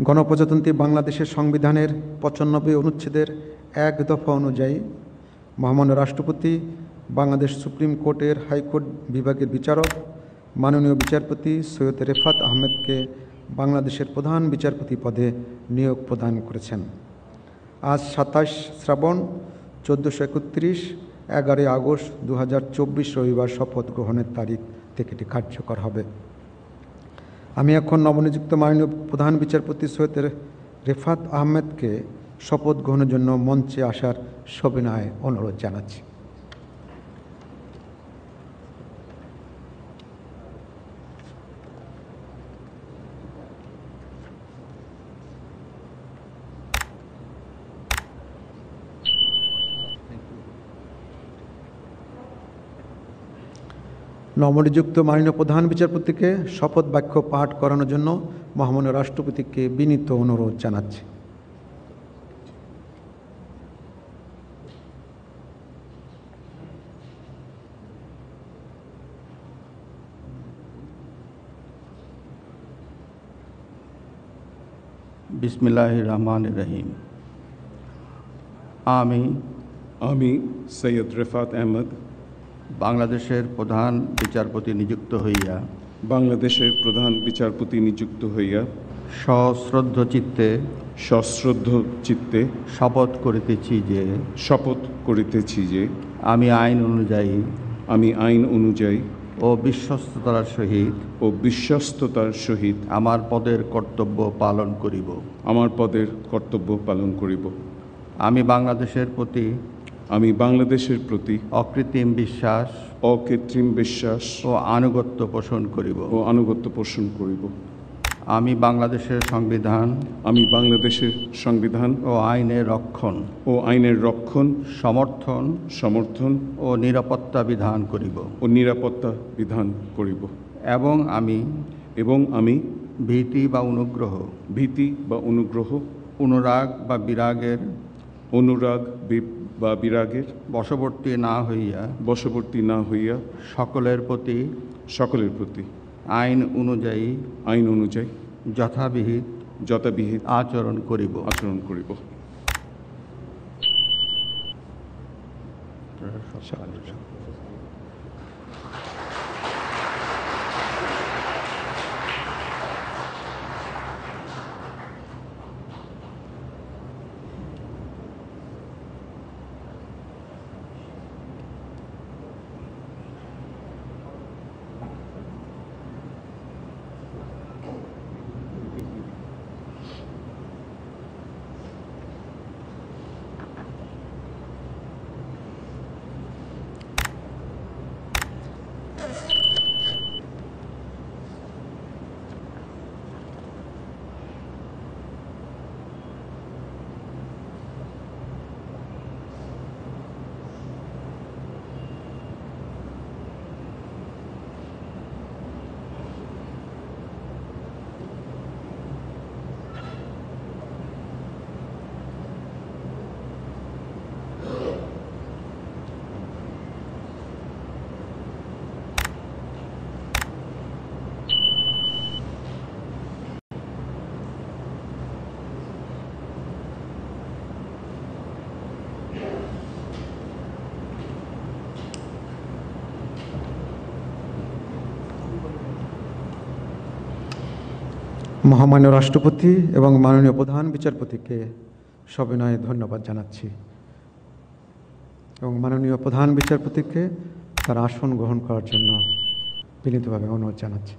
গণপ্রজাতন্ত্রী বাংলাদেশের সংবিধানের ৯৫ অনুচ্ছেদের ১ দফা অনুযায়ী মহামান্য রাষ্ট্রপতি বাংলাদেশ সুপ্রিম কোর্টের হাইকোর্ট বিভাগের বিচারক মাননীয় বিচারপতি সৈয়দ রেফাত আহমেদকে বাংলাদেশের প্রধান বিচারপতি পদে নিয়োগ প্রদান করেছেন। আজ ২৭ শ্রাবণ ১৪৩১ ১১ আগস্ট ২০২৪ রবিবার শপথ গ্রহণের তারিখ থেকে এটি কার্যকর হবে। আমি এখন নবনিযুক্ত মাননীয় প্রধান বিচারপতি সৈয়দ রেফাত আহমেদকে শপথ গ্রহণের জন্য মঞ্চে আসার সবিনয়ে অনুরোধ জানাচ্ছি। নবনিযুক্ত মাননীয় প্রধান বিচারপতিকে শপথ বাক্য পাঠ করানোর জন্য মহামান্য রাষ্ট্রপতিকে বিনীত অনুরোধ জানাচ্ছি। বিসমিল্লাহির রহমানির রহিম। আমি সৈয়দ রেফাত আহমেদ বাংলাদেশের প্রধান বিচারপতি নিযুক্ত হইয়া সশ্রদ্ধ চিত্তে শপথ করিতেছি যে আমি আইন অনুযায়ী ও বিশ্বস্ততার সহিত আমার পদের কর্তব্য পালন করিব। আমি বাংলাদেশের প্রতি অকৃত্রিম বিশ্বাস ও আনুগত্য পোষণ করিব। আমি বাংলাদেশের সংবিধান ও আইনের রক্ষণ সমর্থন ও নিরাপত্তা বিধান করিব। এবং আমি ভীতি বা অনুগ্রহ অনুরাগ বা বিরাগের বশবর্তী না হইয়া সকলের প্রতি আইন অনুযায়ী যথাবিহিত আচরণ করিব। মহামান্য রাষ্ট্রপতি এবং মাননীয় প্রধান বিচারপতিকে সবিনয়ে ধন্যবাদ জানাচ্ছি এবং মাননীয় প্রধান বিচারপতিকে তার আসন গ্রহণ করার জন্য বিনীতভাবে অনুরোধ জানাচ্ছি।